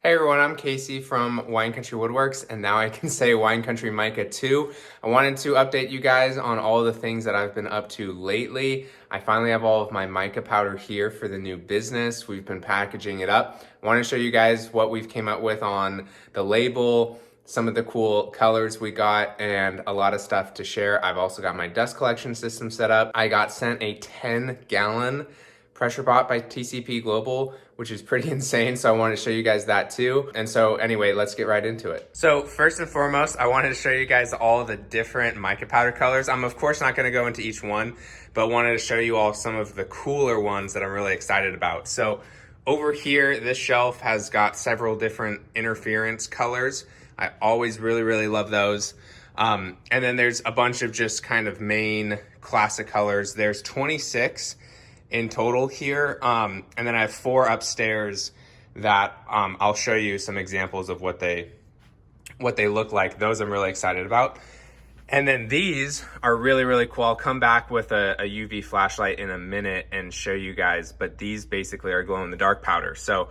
Hey everyone, I'm Casey from Wine Country Woodworks, and now I can say Wine Country Mica too. I wanted to update you guys on all the things that I've been up to lately. I finally have all of my mica powder here for the new business. We've been packaging it up. I want to show you guys what we've came up with on the label, some of the cool colors we got, and a lot of stuff to share. I've also got my dust collection system set up. I got sent a 10-gallon pressure pot by TCP Global, which is pretty insane. So I wanted to show you guys that too. And so anyway, let's get right into it. So first and foremost, I wanted to show you guys all the different mica powder colors. I'm of course not gonna go into each one, but wanted to show you all some of the cooler ones that I'm really excited about. So over here, this shelf has got several different interference colors. I always really love those. And then there's a bunch of just kind of main classic colors. There's 26 in total here, and then I have 4 upstairs that I'll show you some examples of what they look like. Those I'm really excited about. And then these are really cool. I'll come back with a UV flashlight in a minute and show you guys, but these basically are glow in the dark powder. So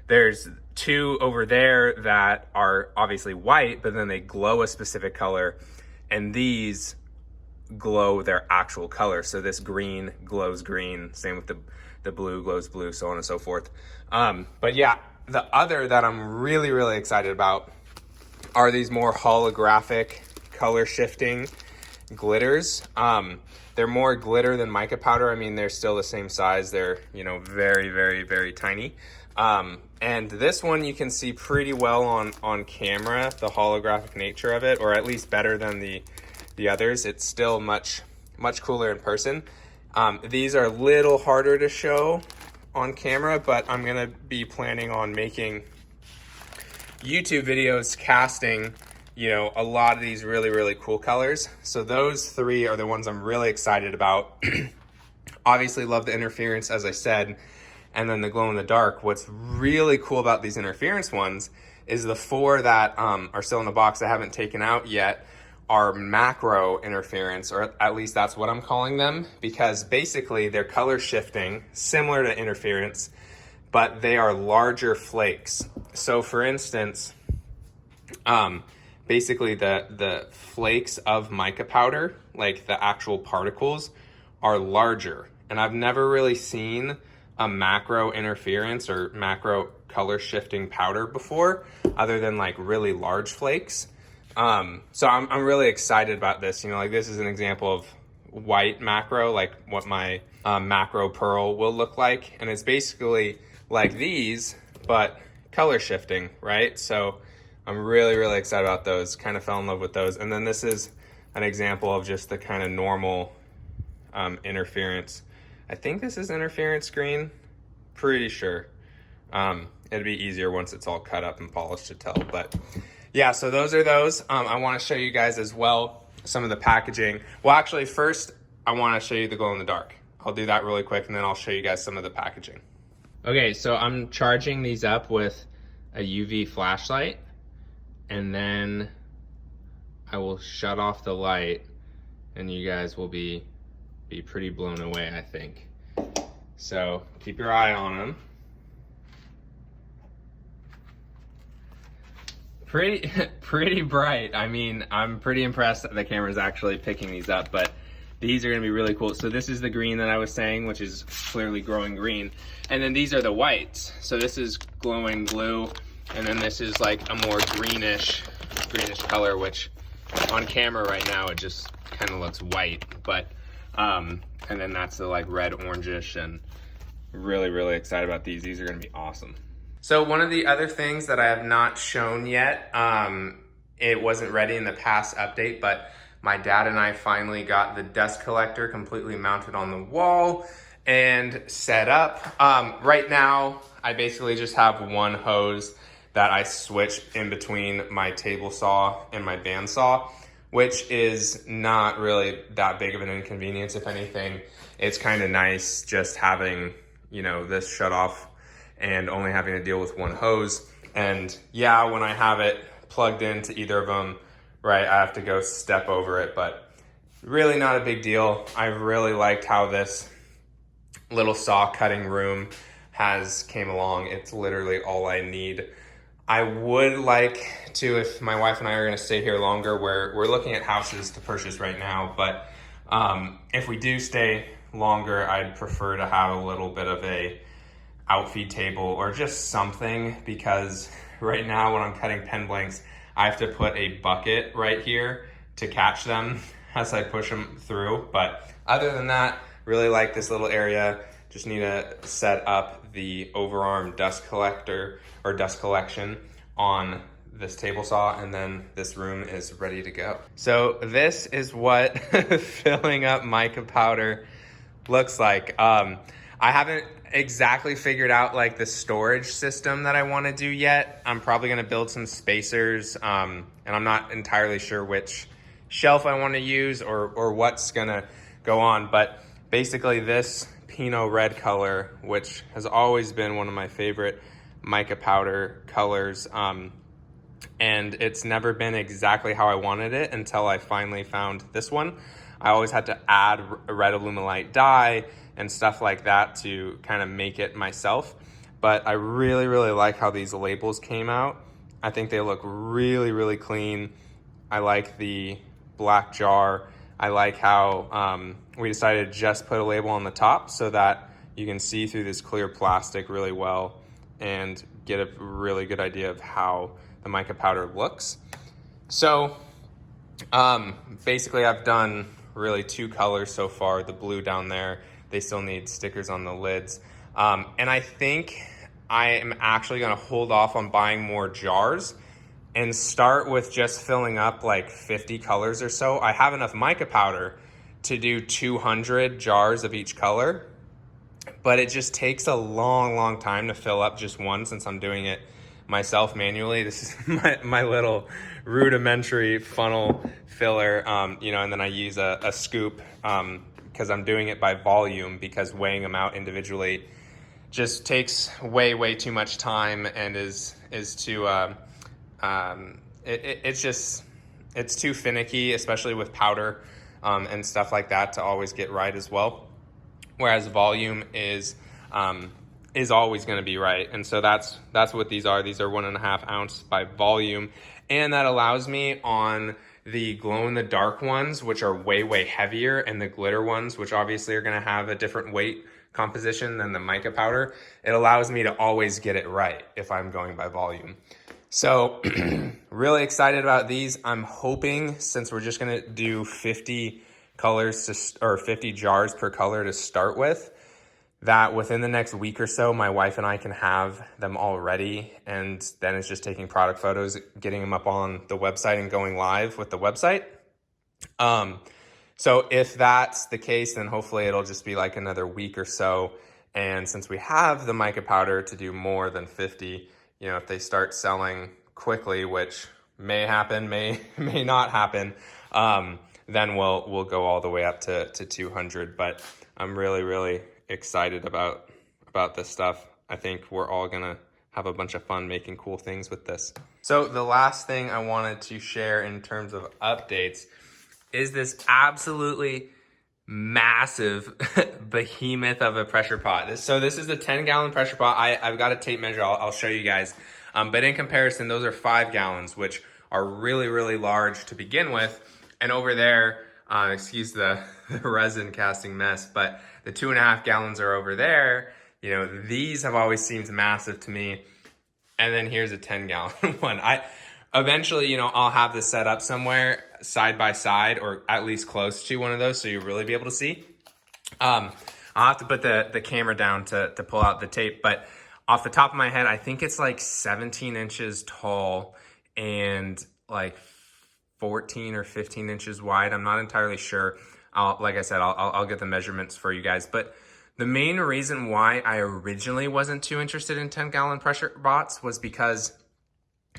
there's 2 over there that are obviously white, but then they glow a specific color, and these glow their actual color. So this green glows green, same with the blue glows blue, so on and so forth. But yeah, the other that I'm really excited about are these more holographic color shifting glitters. They're more glitter than mica powder. I mean, they're still the same size. They're, you know, very tiny. And this one you can see pretty well on camera, the holographic nature of it, or at least better than the others. It's still much cooler in person. These are a little harder to show on camera, but I'm gonna be planning on making YouTube videos casting, you know, a lot of these really cool colors. So those 3 are the ones I'm really excited about. Obviously love the interference, as I said, and then the glow in the dark. What's really cool about these interference ones is the 4 that are still in the box I haven't taken out yet are macro interference, or at least that's what I'm calling them, because basically they're color shifting, similar to interference, but they are larger flakes. So for instance, basically the flakes of mica powder, like the actual particles, are larger. And I've never really seen a macro interference or macro color shifting powder before, other than like really large flakes. So I'm really excited about this. You know, like this is an example of white macro, like what my macro pearl will look like. And it's basically like these, but color shifting, right? So I'm really excited about those. Kind of fell in love with those. And then this is an example of just the kind of normal interference. I think this is interference green, pretty sure. It'd be easier once it's all cut up and polished to tell, but yeah, so those are those. I want to show you guys as well some of the packaging. Well, actually, first, I want to show you the glow in the dark. I'll do that really quick, and then I'll show you guys some of the packaging. Okay, so I'm charging these up with a UV flashlight, and then I will shut off the light, and you guys will be pretty blown away, I think. So keep your eye on them. Pretty bright. I mean, I'm pretty impressed that the camera's actually picking these up, but these are gonna be really cool. So this is the green that I was saying, which is clearly growing green. And then these are the whites. So this is glowing blue, and then this is like a more greenish color, which on camera right now, it just kind of looks white. But, and then that's the like red orangish, and really excited about these. These are gonna be awesome. So one of the other things that I have not shown yet, it wasn't ready in the past update, but my dad and I finally got the dust collector completely mounted on the wall and set up. Right now, I basically just have one hose that I switch in between my table saw and my bandsaw, which is not really that big of an inconvenience. If anything, it's kind of nice just having, you know, this shut off and only having to deal with one hose. And yeah, when I have it plugged into either of them, right, I have to go step over it, but really not a big deal. I really liked how this little saw cutting room came along. It's literally all I need I would like to, if my wife and I are going to stay here longer, we're looking at houses to purchase right now, but if we do stay longer, I'd prefer to have a little bit of a outfeed table or just something, because right now when I'm cutting pen blanks, I have to put a bucket right here to catch them as I push them through. But other than that, really like this little area. Just need to set up the overarm dust collector or dust collection on this table saw, and then this room is ready to go. So this is what filling up mica powder looks like. I haven't exactly figured out like the storage system that I want to do yet. I'm probably going to build some spacers, and I'm not entirely sure which shelf I want to use or what's going to go on. But basically this Pinot red color, which has always been one of my favorite mica powder colors, and it's never been exactly how I wanted it until I finally found this one. I always had to add red alumilite dye and stuff like that to kind of make it myself. But I really, really like how these labels came out. I think they look really, really clean. I like the black jar. I like how we decided to just put a label on the top so that you can see through this clear plastic really well and get a really good idea of how the mica powder looks. So basically I've done really 2 colors so far. The blue down there, they still need stickers on the lids. And I think I am actually gonna hold off on buying more jars and start with just filling up like 50 colors or so. I have enough mica powder to do 200 jars of each color, but it just takes a long, long time to fill up just one since I'm doing it myself manually. This is my little rudimentary funnel filler, you know, and then I use a scoop because I'm doing it by volume, because weighing them out individually just takes way too much time and is too it's too finicky, especially with powder and stuff like that, to always get right as well. Whereas volume is always going to be right. And so that's what these are. These are 1.5 ounce by volume. And that allows me on the glow in the dark ones, which are way heavier, and the glitter ones, which obviously are going to have a different weight composition than the mica powder. It allows me to always get it right if I'm going by volume. So really excited about these. I'm hoping, since we're just going to do 50 colors or 50 jars per color to start with, that within the next week or so, my wife and I can have them all ready, and then it's just taking product photos, getting them up on the website and going live with the website. So if that's the case, then hopefully it'll just be like another week or so. And since we have the mica powder to do more than 50, you know, if they start selling quickly, which may happen, may not happen, then we'll go all the way up to 200. But I'm really excited about this stuff. I think we're all gonna have a bunch of fun making cool things with this. So the last thing I wanted to share in terms of updates is this absolutely massive behemoth of a pressure pot. So this is a 10-gallon pressure pot. I've got a tape measure. I'll show you guys. But in comparison, those are 5 gallons, which are really large to begin with. And over there, excuse the resin casting mess, but the 2.5 gallons are over there. You know, these have always seemed massive to me. And then here's a 10-gallon one. Eventually, you know, I'll have this set up somewhere side by side, or at least close to one of those, so you'll really be able to see. I'll have to put the camera down to pull out the tape, but off the top of my head, I think it's like 17 inches tall and like 14 or 15 inches wide. I'm not entirely sure. Like I said, I'll get the measurements for you guys. But the main reason why I originally wasn't too interested in 10-gallon pressure pots was because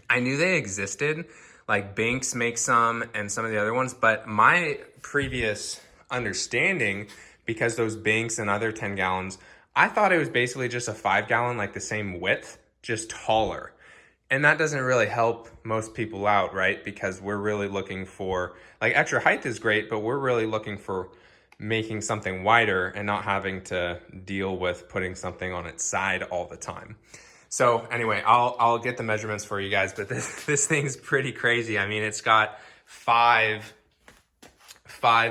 I knew they existed. Like Binks makes some and some of the other ones, but my previous understanding, because those Binks and other 10 gallons, I thought it was basically just a 5-gallon, like the same width, just taller. And that doesn't really help most people out, right? Because we're really looking for, like, extra height is great, but we're really looking for making something wider and not having to deal with putting something on its side all the time. So anyway, I'll get the measurements for you guys, but this thing's pretty crazy. I mean, it's got five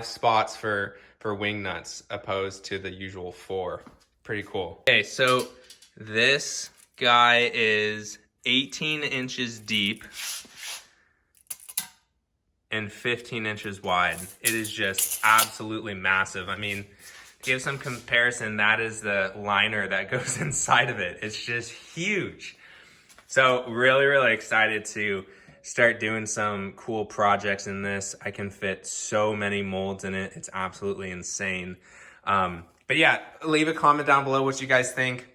spots for wing nuts opposed to the usual 4. Pretty cool. Okay, so this guy is 18 inches deep and 15 inches wide. It is just absolutely massive. I mean, to give some comparison, that is the liner that goes inside of it. It's just huge. So really excited to start doing some cool projects in this. I can fit so many molds in it. It's absolutely insane. But yeah, leave a comment down below what you guys think,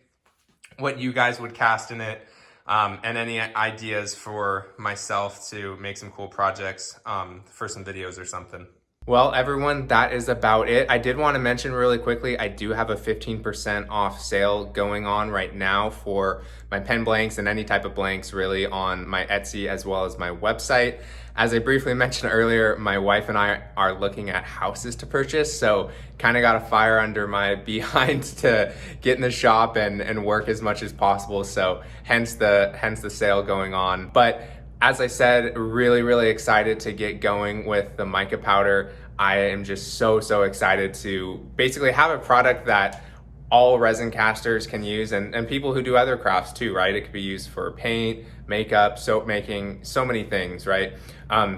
what you guys would cast in it, and any ideas for myself to make some cool projects for some videos or something. Well, everyone, that is about it. I did want to mention really quickly, I do have a 15% off sale going on right now for my pen blanks and any type of blanks really on my Etsy as well as my website. As I briefly mentioned earlier, my wife and I are looking at houses to purchase, so kind of got a fire under my behind to get in the shop and work as much as possible. So hence the sale going on. But as I said, really excited to get going with the mica powder. I am just so excited to basically have a product that all resin casters can use and people who do other crafts too, right? It could be used for paint, makeup, soap making, so many things, right?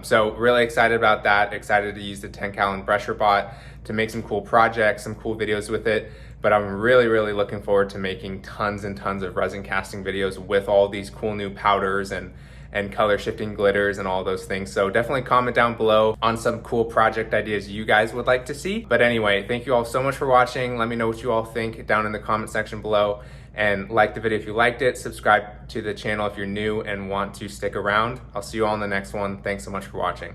So really excited about that. Excited to use the 10 gallon pressure pot to make some cool projects, some cool videos with it. But I'm really looking forward to making tons and tons of resin casting videos with all these cool new powders and color shifting glitters and all those things. So definitely comment down below on some cool project ideas you guys would like to see. But anyway, thank you all so much for watching. Let me know what you all think down in the comment section below, and like the video if you liked it. Subscribe to the channel if you're new and want to stick around. I'll see you all in the next one. Thanks so much for watching.